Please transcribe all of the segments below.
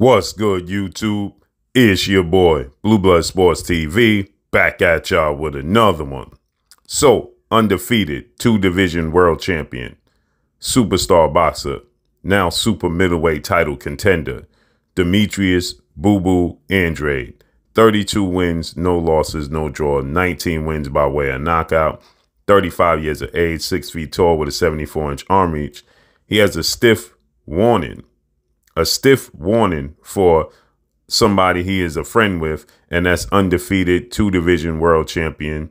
What's good, YouTube? It's your boy, Blue Blood Sports TV, back at y'all with another one. So, undefeated two-division world champion, superstar boxer, now super middleweight title contender, Demetrius Boo Boo Andrade. 32 wins, no losses, no draw, 19 wins by way of knockout, 35 years of age, 6 feet tall with a 74-inch arm reach. He has a stiff warning for somebody he is a friend with, and that's undefeated two-division world champion,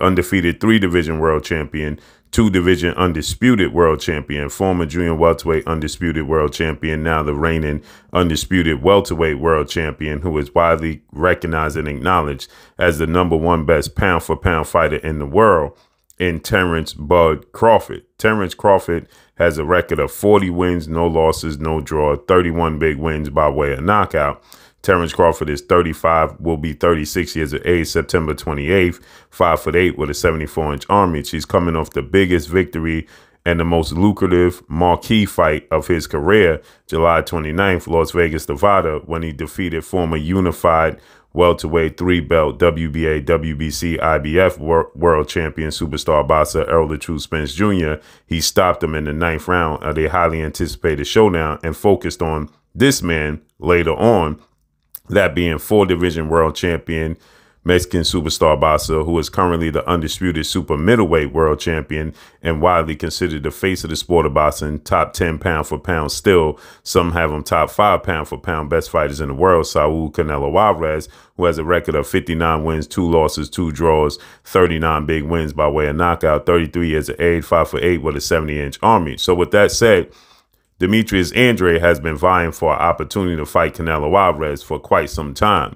undefeated three-division world champion, two-division undisputed world champion, former junior welterweight undisputed world champion, now the reigning undisputed welterweight world champion, who is widely recognized and acknowledged as the #1 best pound-for-pound fighter in the world, in Terence Bud Crawford. Terence Crawford has a record of 40 wins, no losses, no draw, 31 big wins by way of knockout. Terence Crawford is 35, will be 36 years of age, September 28th, 5'8" with a 74-inch arm reach. He's coming off the biggest victory and the most lucrative marquee fight of his career, July 29th, Las Vegas, Nevada, when he defeated former unified welterweight 3-belt WBA, WBC, IBF world champion superstar boxer Errol "The Truth" Spence Jr. He stopped him in the 9th round of the highly anticipated showdown and focused on this man later on, that being 4-division world champion, Mexican superstar boxer who is currently the undisputed super middleweight world champion and widely considered the face of the sport of boxing, top 10 pound for pound still. Some have him top 5 pound for pound best fighters in the world, Saul Canelo Alvarez, who has a record of 59 wins, 2 losses, 2 draws, 39 big wins by way of knockout, 33 years of age, 5'8" with a 70-inch arm reach. So with that said, Demetrius Andrade has been vying for an opportunity to fight Canelo Alvarez for quite some time.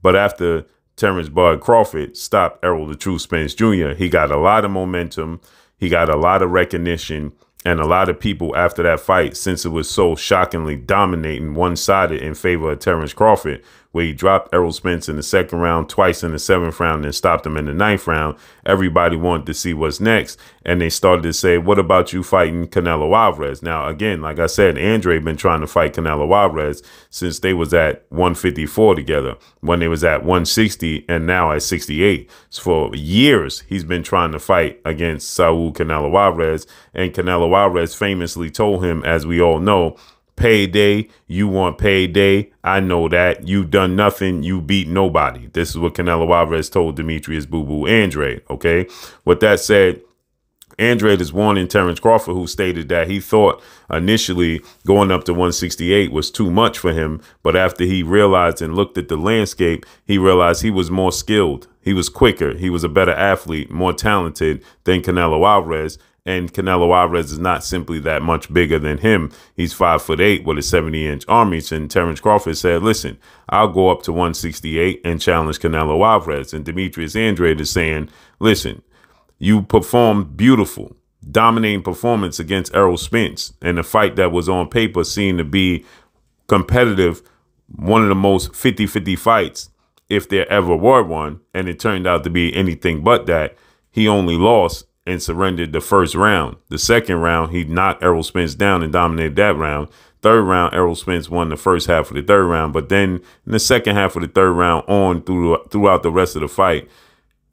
But after Terence Bud Crawford stopped Errol "The Truth" Spence Jr., he got a lot of momentum, he got a lot of recognition, and a lot of people after that fight, since it was so shockingly dominating one-sided in favor of Terence Crawford, where he dropped Errol Spence in the 2nd round, twice in the 7th round, and stopped him in the 9th round. Everybody wanted to see what's next, and they started to say, what about you fighting Canelo Alvarez? Now, again, like I said, Andrade been trying to fight Canelo Alvarez since they was at 154 together, when they was at 160 and now at 68. So for years, he's been trying to fight against Saul Canelo Alvarez, and Canelo Alvarez famously told him, as we all know, payday, you want payday. I know that. You done nothing. You beat nobody. This is what Canelo Alvarez told Demetrius Boo Boo Andrade. Okay. With that said, Andrade is warning Terence Crawford, who stated that he thought initially going up to 168 was too much for him. But after he realized and looked at the landscape, he realized he was more skilled. He was quicker. He was a better athlete, more talented than Canelo Alvarez. And Canelo Alvarez is not simply that much bigger than him. He's 5'8" with a 70-inch arm reach. And Terence Crawford said, listen, I'll go up to 168 and challenge Canelo Alvarez. And Demetrius Andrade is saying, listen, you performed beautiful, dominating performance against Errol Spence. And the fight that was on paper seemed to be competitive, one of the most 50-50 fights, if there ever were one. And it turned out to be anything but that. He only lost and surrendered the 1st round. The 2nd round, he knocked Errol Spence down and dominated that round. 3rd round, Errol Spence won the first half of the 3rd round. But then in the second half of the 3rd round on throughout the rest of the fight,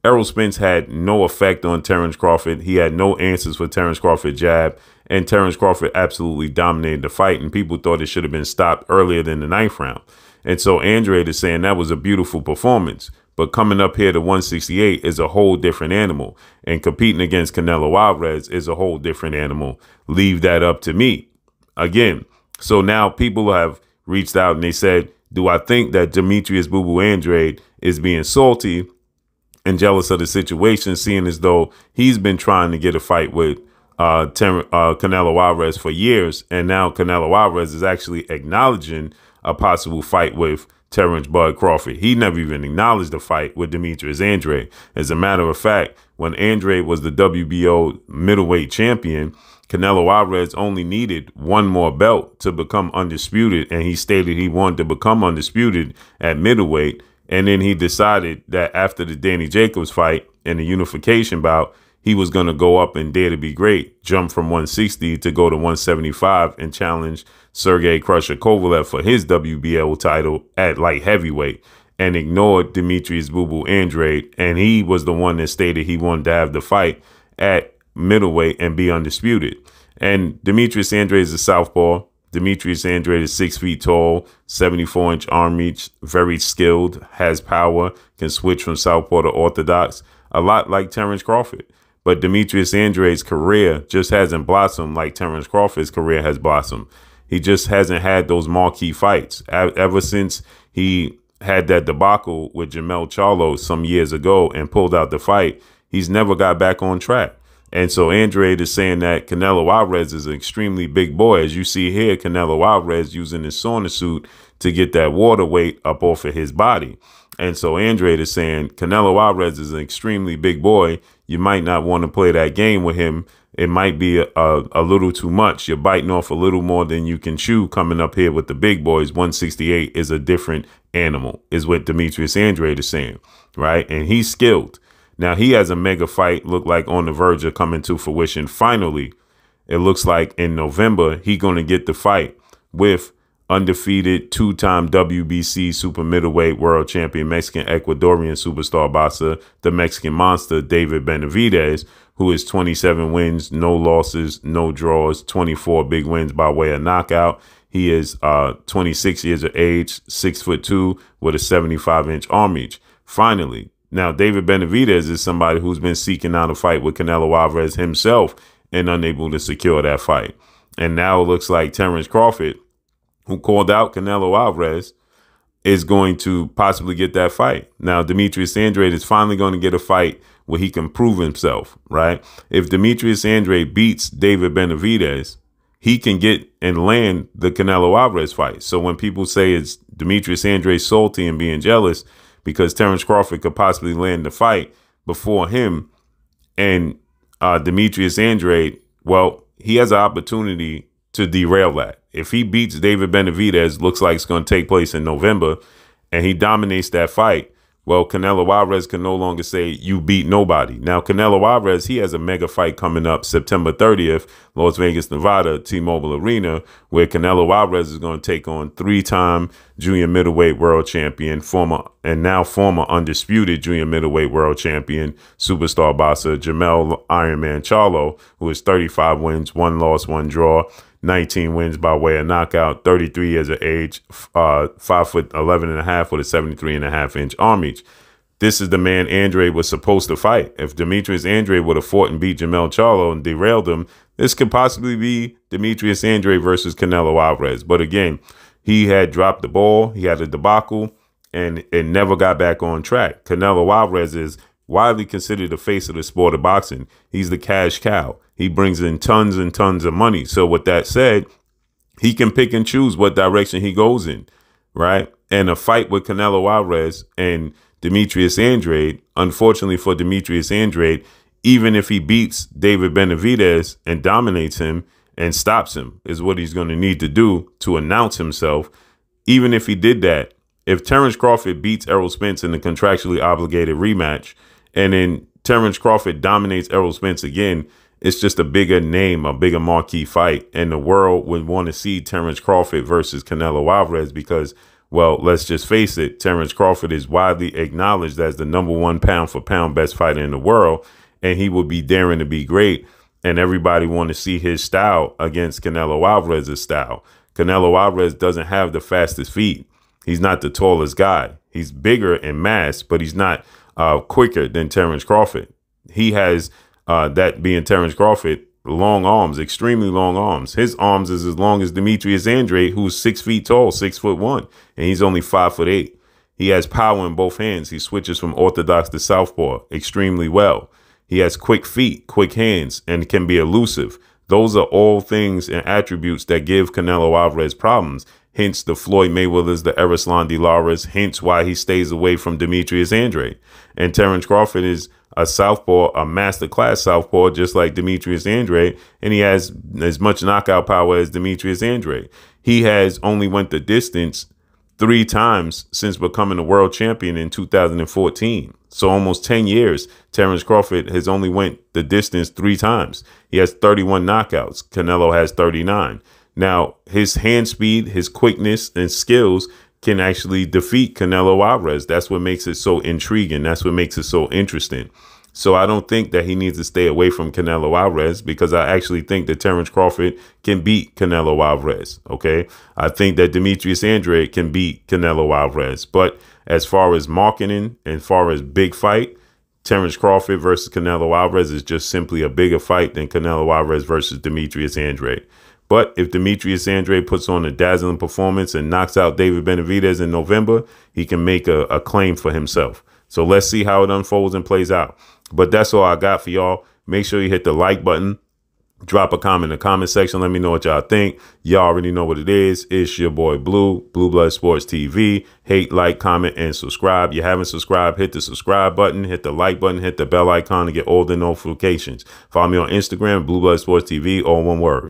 Errol Spence had no effect on Terence Crawford. He had no answers for Terence Crawford's jab. And Terence Crawford absolutely dominated the fight. And people thought it should have been stopped earlier than the 9th round. And so Andrade is saying that was a beautiful performance. But coming up here to 168 is a whole different animal. And competing against Canelo Alvarez is a whole different animal. Leave that up to me. Again, so now people have reached out and they said, do I think that Demetrius Boo Boo Andrade is being salty and jealous of the situation, seeing as though he's been trying to get a fight with Canelo Alvarez for years. And now Canelo Alvarez is actually acknowledging a possible fight with Terence Bud Crawford. He never even acknowledged the fight with Demetrius Andrade. As a matter of fact, when Andrade was the WBO middleweight champion, Canelo Alvarez only needed one more belt to become undisputed, and he stated he wanted to become undisputed at middleweight. And then he decided that after the Danny Jacobs fight and the unification bout, he was going to go up and dare to be great, jump from 160 to go to 175 and challenge Sergey Crusher Kovalev for his WBO title at light heavyweight, and ignored Demetrius Boo Boo Andrade. And he was the one that stated he wanted to have the fight at middleweight and be undisputed. And Demetrius Andrade is a southpaw. Demetrius Andrade is 6 feet tall, 74-inch arm reach, very skilled, has power, can switch from southpaw to orthodox, a lot like Terence Crawford. But Demetrius Andrade's career just hasn't blossomed like Terence Crawford's career has blossomed. He just hasn't had those marquee fights. Ever since he had that debacle with Jermell Charlo some years ago and pulled out the fight, he's never got back on track. And so Andrade is saying that Canelo Alvarez is an extremely big boy. As you see here, Canelo Alvarez using his sauna suit to get that water weight up off of his body. And so Andrade is saying Canelo Alvarez is an extremely big boy. You might not want to play that game with him. It might be a little too much. You're biting off a little more than you can chew coming up here with the big boys. 168 is a different animal, is what Demetrius Andrade is saying, right? And he's skilled. Now, he has a mega fight, look like on the verge of coming to fruition. Finally, it looks like in November, he's going to get the fight with undefeated two-time WBC super middleweight world champion, Mexican Ecuadorian superstar boxer, the Mexican monster, David Benavidez, who is 27 wins, no losses, no draws, 24 big wins by way of knockout. He is 26 years of age, 6'2", with a 75-inch arm reach. Finally, now, David Benavidez is somebody who's been seeking out a fight with Canelo Alvarez himself and unable to secure that fight. And now it looks like Terence Crawford, who called out Canelo Alvarez, is going to possibly get that fight. Now, Demetrius Andrade is finally going to get a fight where he can prove himself, right? If Demetrius Andrade beats David Benavidez, he can get and land the Canelo Alvarez fight. So when people say it's Demetrius Andrade salty and being jealous because Terence Crawford could possibly land the fight before him and Demetrius Andrade, well, he has an opportunity to derail that. If he beats David Benavidez, looks like it's going to take place in November, and he dominates that fight, well, Canelo Alvarez can no longer say you beat nobody. Now, Canelo Alvarez, he has a mega fight coming up September 30th, Las Vegas, Nevada, T-Mobile Arena, where Canelo Alvarez is going to take on 3-time junior middleweight world champion, former undisputed junior middleweight world champion, superstar boxer Jermell Ironman Charlo, who is 35 wins, 1 loss, 1 draw, 19 wins by way of knockout, 33 years of age, 5'11.5" with a 73.5-inch arm reach. This is the man Andrade was supposed to fight. If Demetrius Andrade would have fought and beat Jermell Charlo and derailed him, this could possibly be Demetrius Andrade versus Canelo Alvarez. But again, he had dropped the ball. He had a debacle, and it never got back on track. Canelo Alvarez is widely considered the face of the sport of boxing. He's the cash cow. He brings in tons and tons of money. So with that said, he can pick and choose what direction he goes in, right? And a fight with Canelo Alvarez and Demetrius Andrade, unfortunately for Demetrius Andrade, even if he beats David Benavidez and dominates him and stops him, is what he's going to need to do to announce himself. Even if he did that, if Terence Crawford beats Errol Spence in the contractually obligated rematch, and then Terence Crawford dominates Errol Spence again, it's just a bigger name, a bigger marquee fight. And the world would want to see Terence Crawford versus Canelo Alvarez because, well, let's just face it, Terence Crawford is widely acknowledged as the #1 pound-for-pound best fighter in the world, and he would be daring to be great. And everybody want to see his style against Canelo Alvarez's style. Canelo Alvarez doesn't have the fastest feet. He's not the tallest guy. He's bigger in mass, but he's not quicker than Terence Crawford. He has, that being Terence Crawford, long arms, extremely long arms. His arms is as long as Demetrius Andrade, who's 6 feet tall, 6'1", and he's only 5'8". He has power in both hands. He switches from orthodox to southpaw extremely well. He has quick feet, quick hands, and can be elusive. Those are all things and attributes that give Canelo Alvarez problems. Hence the Floyd Mayweathers, the Erislan de Laras, hence why he stays away from Demetrius Andrade. And Terence Crawford is a southpaw, a masterclass southpaw, just like Demetrius Andrade, and he has as much knockout power as Demetrius Andrade. He has only went the distance 3 times since becoming a world champion in 2014. So almost 10 years, Terence Crawford has only went the distance 3 times. He has 31 knockouts. Canelo has 39. Now, his hand speed, his quickness and skills can actually defeat Canelo Alvarez. That's what makes it so intriguing. That's what makes it so interesting. So I don't think that he needs to stay away from Canelo Alvarez, because I actually think that Terence Crawford can beat Canelo Alvarez. OK, I think that Demetrius Andrade can beat Canelo Alvarez. But as far as marketing and as far as big fight, Terence Crawford versus Canelo Alvarez is just simply a bigger fight than Canelo Alvarez versus Demetrius Andrade. But if Demetrius Andrade puts on a dazzling performance and knocks out David Benavidez in November, he can make a claim for himself. So let's see how it unfolds and plays out. But that's all I got for y'all. Make sure you hit the like button. Drop a comment in the comment section. Let me know what y'all think. Y'all already know what it is. It's your boy Blue Blood Sports TV. Hate, like, comment, and subscribe. You haven't subscribed, hit the subscribe button, hit the like button, hit the bell icon to get all the notifications. Follow me on Instagram, Blue Blood Sports TV, all one word.